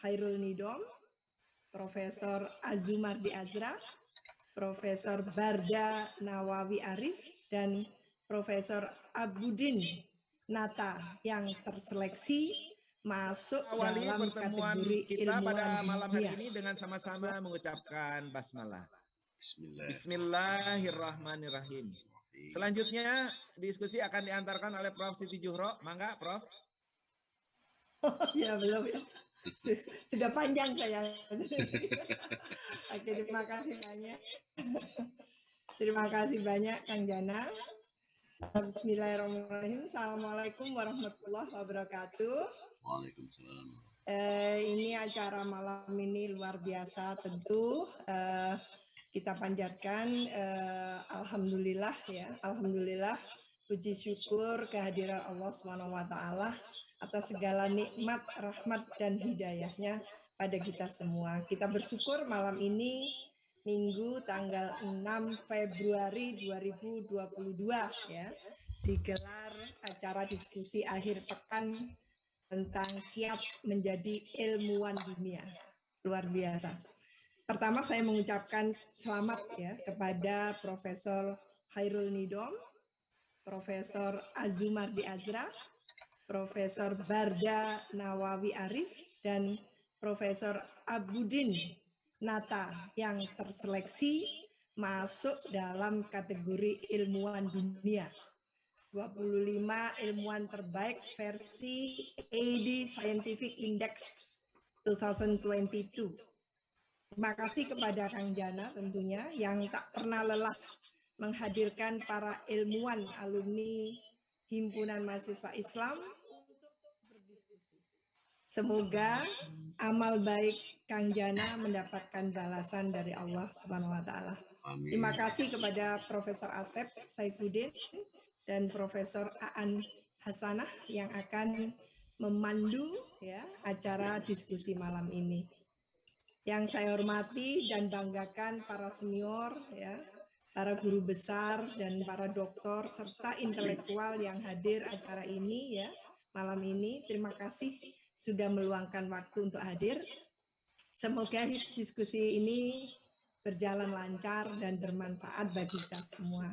Hairul Nidom, Profesor Azumardi Azra, Profesor Barda Nawawi Arif, dan Profesor Abudin Nata yang terseleksi masuk awali dalam pertemuan kategori kita ilmuwan pada malam hari dunia. ini dengan sama-sama mengucapkan basmalah. Bismillahirrahmanirrahim. Selanjutnya diskusi akan diantarkan oleh Prof. Siti Juhro. Mangga, Prof. Oh ya, belum ya. Sudah panjang saya. Oke, terima kasih banyak. Terima kasih banyak Kang Jana. Bismillahirrahmanirrahim. Assalamualaikum warahmatullahi wabarakatuh. Waalaikumsalam. Ini acara malam ini luar biasa tentu. Kita panjatkan alhamdulillah ya. Alhamdulillah, puji syukur kehadiran Allah SWT atas segala nikmat, rahmat dan hidayahnya pada kita semua. Kita bersyukur malam ini Minggu tanggal 6 Februari 2022 ya, digelar acara diskusi akhir pekan tentang kiat menjadi ilmuwan dunia. Luar biasa. Pertama saya mengucapkan selamat ya kepada Profesor Hairul Nidom, Profesor Azumardi Azra, Profesor Barda Nawawi Arif, dan Profesor Abudin Nata yang terseleksi masuk dalam kategori ilmuwan dunia. 25 ilmuwan terbaik versi AD Scientific Index 2022. Terima kasih kepada Kang Jana tentunya yang tak pernah lelah menghadirkan para ilmuwan alumni Himpunan Mahasiswa Islam untuk berdiskusi. Semoga amal baik Kang Jana mendapatkan balasan dari Allah Subhanahu wa taala. Terima kasih kepada Profesor Asep Saifuddin dan Profesor Aan Hasanah yang akan memandu ya acara diskusi malam ini. Yang saya hormati dan banggakan para senior ya, para guru besar dan para doktor serta intelektual yang hadir acara ini ya malam ini. Terima kasih sudah meluangkan waktu untuk hadir. Semoga diskusi ini berjalan lancar dan bermanfaat bagi kita semua.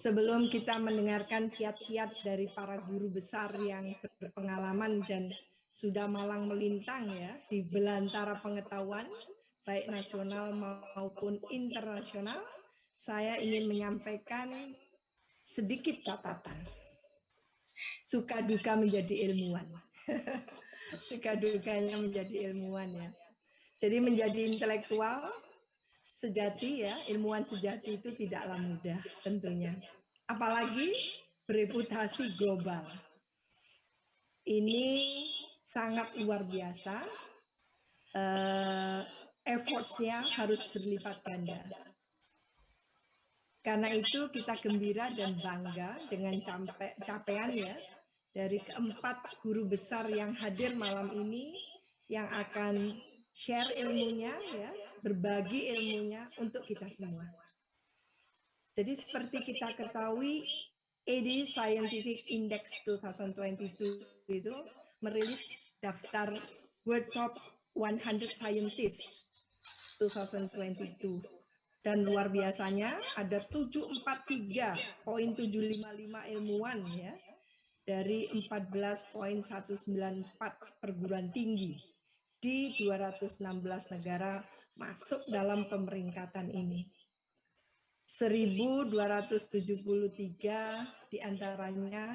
Sebelum kita mendengarkan kiat-kiat dari para guru besar yang berpengalaman dan sudah malang melintang ya di belantara pengetahuan baik nasional maupun internasional, saya ingin menyampaikan sedikit catatan. Suka duka menjadi ilmuwan. Suka dukanya menjadi ilmuwan ya. Jadi menjadi intelektual sejati ya, ilmuwan sejati itu tidaklah mudah tentunya. Apalagi bereputasi global. Ini sangat luar biasa. Effortnya harus berlipat ganda. Karena itu kita gembira dan bangga dengan capaian ya dari keempat guru besar yang hadir malam ini yang akan share ilmunya ya, berbagi ilmunya untuk kita semua. Jadi seperti kita ketahui AD Scientific Index 2022 itu merilis daftar World Top 100 Scientists 2022. Dan luar biasanya ada 743.755 ilmuwan ya dari 14.194 perguruan tinggi di 216 negara masuk dalam pemeringkatan ini. 1.273 diantaranya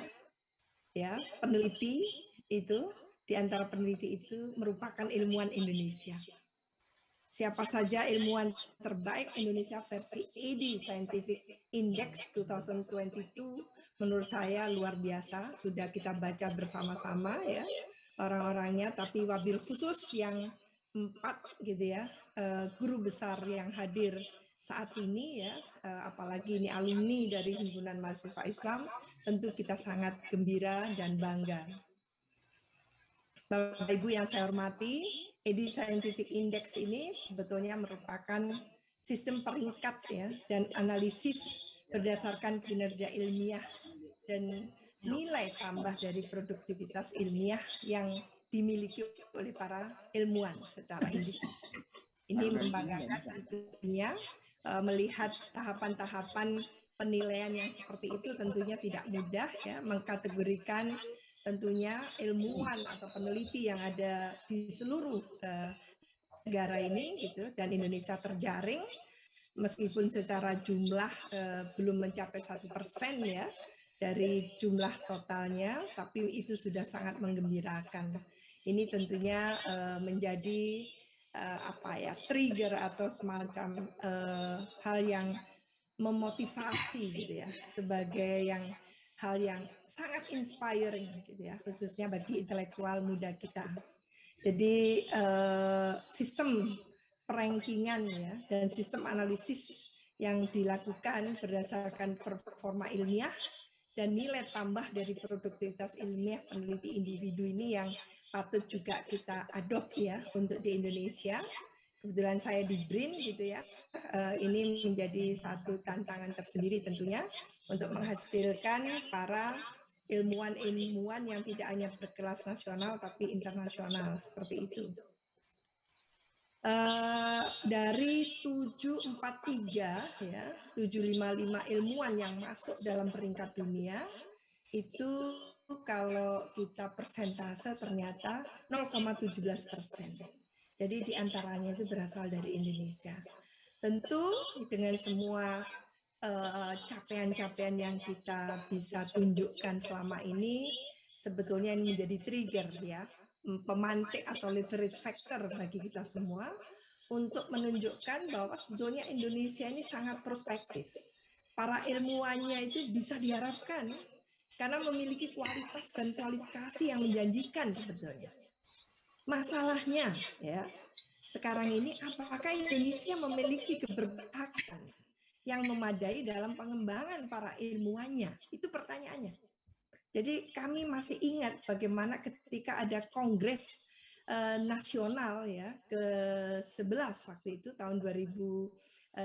ya peneliti itu, di antara peneliti itu merupakan ilmuwan Indonesia. Siapa saja ilmuwan terbaik Indonesia versi AD Scientific Index 2022 menurut saya luar biasa, sudah kita baca bersama-sama ya orang-orangnya, tapi wabil khusus yang 4 gitu ya guru besar yang hadir saat ini ya, apalagi ini alumni dari Himpunan Mahasiswa Islam, tentu kita sangat gembira dan bangga. Bapak Ibu yang saya hormati, AD Scientific Index ini sebetulnya merupakan sistem peringkat ya dan analisis berdasarkan kinerja ilmiah dan nilai tambah dari produktivitas ilmiah yang dimiliki oleh para ilmuwan secara individu. Ini membanggakan tentunya, melihat tahapan-tahapan penilaian yang seperti itu tentunya tidak mudah ya, mengkategorikan tentunya ilmuwan atau peneliti yang ada di seluruh negara ini gitu, dan Indonesia terjaring meskipun secara jumlah belum mencapai 1% ya dari jumlah totalnya, tapi itu sudah sangat menggembirakan. Ini tentunya menjadi trigger atau semacam hal yang memotivasi gitu ya, sebagai hal yang sangat inspiring gitu ya, khususnya bagi intelektual muda kita. Jadi sistem perankingan ya dan sistem analisis yang dilakukan berdasarkan performa ilmiah dan nilai tambah dari produktivitas ilmiah peneliti individu ini yang patut juga kita adopt ya untuk di Indonesia. Kebetulan saya di BRIN gitu ya, ini menjadi satu tantangan tersendiri tentunya untuk menghasilkan para ilmuwan-ilmuwan yang tidak hanya berkelas nasional tapi internasional seperti itu. Dari 743 ya, 755 ilmuwan yang masuk dalam peringkat dunia itu kalau kita persentase ternyata 0,17%. Jadi diantaranya itu berasal dari Indonesia. Tentu dengan semua capaian-capaian yang kita bisa tunjukkan selama ini, sebetulnya ini menjadi trigger ya, pemantik atau leverage factor bagi kita semua untuk menunjukkan bahwa sebetulnya Indonesia ini sangat prospektif. Para ilmuwannya itu bisa diharapkan karena memiliki kualitas dan kualifikasi yang menjanjikan sebetulnya. Masalahnya ya, sekarang ini apakah Indonesia memiliki keberpihakan yang memadai dalam pengembangan para ilmuwannya? Itu pertanyaannya. Jadi kami masih ingat bagaimana ketika ada kongres nasional ya ke-11 waktu itu tahun 2015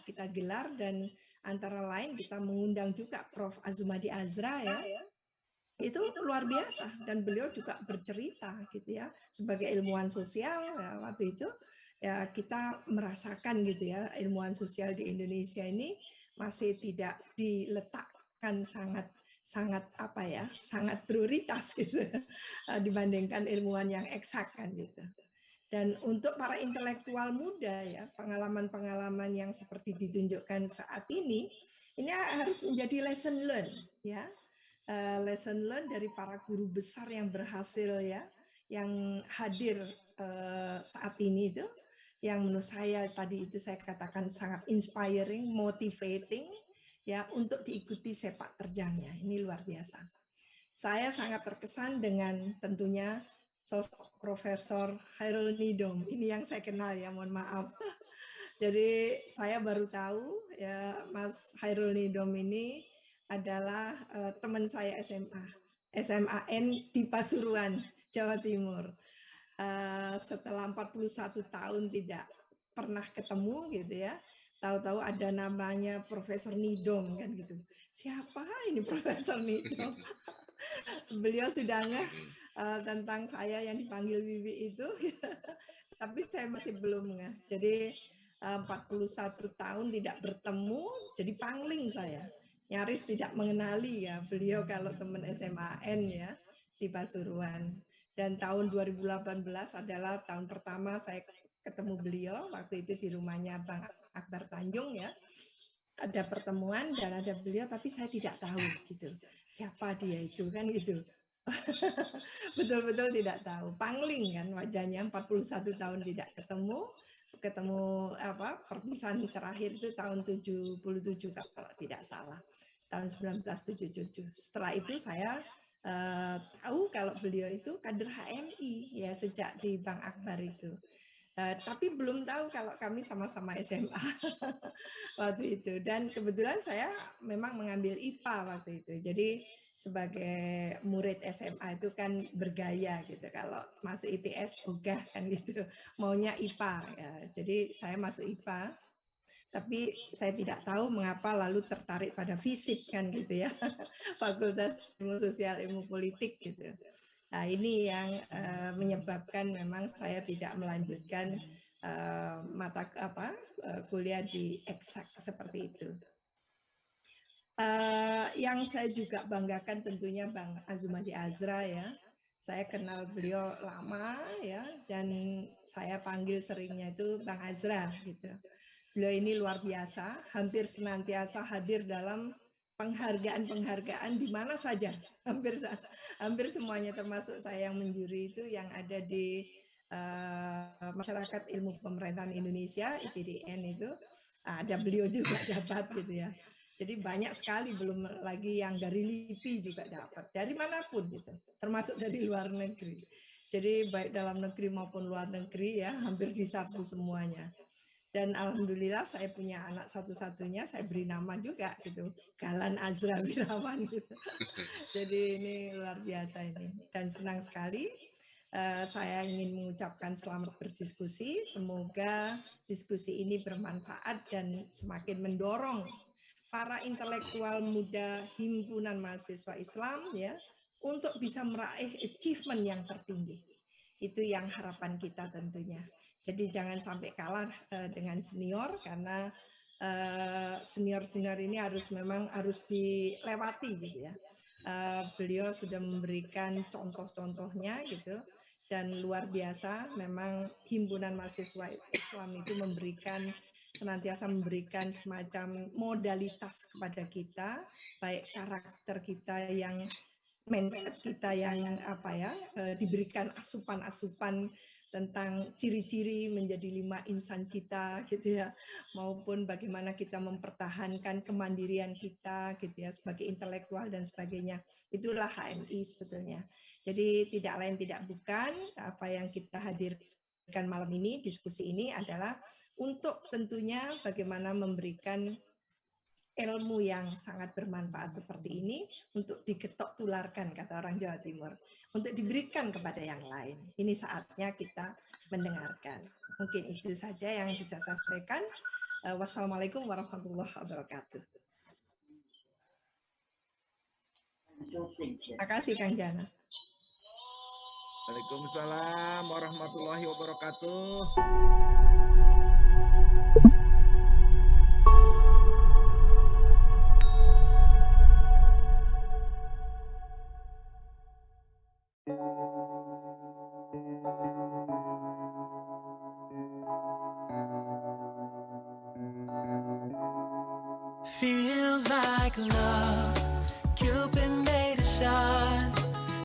kita gelar, dan antara lain kita mengundang juga Prof. Azumadi Azra ya. Itu luar biasa, dan beliau juga bercerita gitu ya, sebagai ilmuwan sosial ya, waktu itu ya kita merasakan gitu ya, ilmuwan sosial di Indonesia ini masih tidak diletakkan sangat sangat prioritas gitu dibandingkan ilmuwan yang eksak kan gitu. Dan untuk para intelektual muda ya, pengalaman-pengalaman yang seperti ditunjukkan saat ini harus menjadi lesson learn ya. Lesson learn dari para guru besar yang berhasil ya, yang hadir saat ini itu, yang menurut saya tadi itu saya katakan sangat inspiring, motivating ya untuk diikuti sepak terjangnya. Ini luar biasa. Saya sangat terkesan dengan tentunya sosok Profesor Chairul Nidom. Ini yang saya kenal ya, mohon maaf. Jadi saya baru tahu ya Mas Chairul Nidom ini adalah teman saya SMAN di Pasuruan, Jawa Timur. Setelah 41 tahun tidak pernah ketemu gitu ya, tahu-tahu ada namanya Profesor Nidom kan gitu. Siapa ini Profesor Nidom? Beliau sudah ngeh tentang saya yang dipanggil Bibi itu, tapi saya masih belum ngeh. Jadi 41 tahun tidak bertemu, jadi pangling saya. Nyaris tidak mengenali ya beliau kalau teman SMAN ya di Pasuruan. Dan tahun 2018 adalah tahun pertama saya ketemu beliau, waktu itu di rumahnya Bang Akbar Tanjung ya. Ada pertemuan dan ada beliau, tapi saya tidak tahu gitu. Siapa dia itu kan gitu. Betul-betul tidak tahu. Pangling kan wajahnya, 41 tahun tidak ketemu perpisahan terakhir itu tahun 77 kalau tidak salah, tahun 1977. Setelah itu saya tahu kalau beliau itu kader HMI ya sejak di Bang Akbar itu. Tapi belum tahu kalau kami sama-sama SMA waktu itu. Dan kebetulan saya memang mengambil IPA waktu itu. Jadi sebagai murid SMA itu kan bergaya gitu. Kalau masuk IPS ogah kan gitu. Maunya IPA ya. Jadi saya masuk IPA. Tapi saya tidak tahu mengapa lalu tertarik pada FISIP kan gitu ya, Fakultas Ilmu Sosial Ilmu Politik gitu. Nah ini yang menyebabkan memang saya tidak melanjutkan kuliah di eksak seperti itu. Yang saya juga banggakan tentunya Bang Azumadi Azra ya. Saya kenal beliau lama ya, dan saya panggil seringnya itu Bang Azra gitu. Beliau ini luar biasa, hampir senantiasa hadir dalam penghargaan-penghargaan di mana saja, hampir semuanya, termasuk saya yang menjuri itu yang ada di Masyarakat Ilmu Pemerintahan Indonesia (IPDN) itu ada beliau juga dapat gitu ya. Jadi banyak sekali, belum lagi yang dari LIPI juga dapat, dari manapun gitu, termasuk dari luar negeri. Jadi baik dalam negeri maupun luar negeri ya, hampir disapu semuanya. Dan alhamdulillah saya punya anak satu-satunya, saya beri nama juga gitu, Galan Azra Wirawan gitu. Jadi ini luar biasa ini, dan senang sekali. Saya ingin mengucapkan selamat berdiskusi, semoga diskusi ini bermanfaat dan semakin mendorong para intelektual muda Himpunan Mahasiswa Islam ya untuk bisa meraih achievement yang tertinggi. Itu yang harapan kita tentunya. Jadi jangan sampai kalah dengan senior, karena senior-senior ini memang harus dilewati gitu ya. Beliau sudah memberikan contoh-contohnya gitu, dan luar biasa memang Himpunan Mahasiswa Islam itu senantiasa memberikan semacam modalitas kepada kita, baik karakter kita yang mindset kita yang diberikan asupan-asupan tentang ciri-ciri menjadi 5 insan cita gitu ya, maupun bagaimana kita mempertahankan kemandirian kita gitu ya sebagai intelektual dan sebagainya. Itulah HMI sebetulnya. Jadi tidak lain tidak bukan apa yang kita hadirkan malam ini, diskusi ini adalah untuk tentunya bagaimana memberikan ilmu yang sangat bermanfaat seperti ini untuk diketok tularkan, kata orang Jawa Timur, untuk diberikan kepada yang lain. Ini saatnya kita mendengarkan. Mungkin itu saja yang bisa saya sampaikan. Wassalamualaikum warahmatullahi wabarakatuh. Terima kasih Kang Jana. Waalaikumsalam warahmatullahi wabarakatuh. Feels like love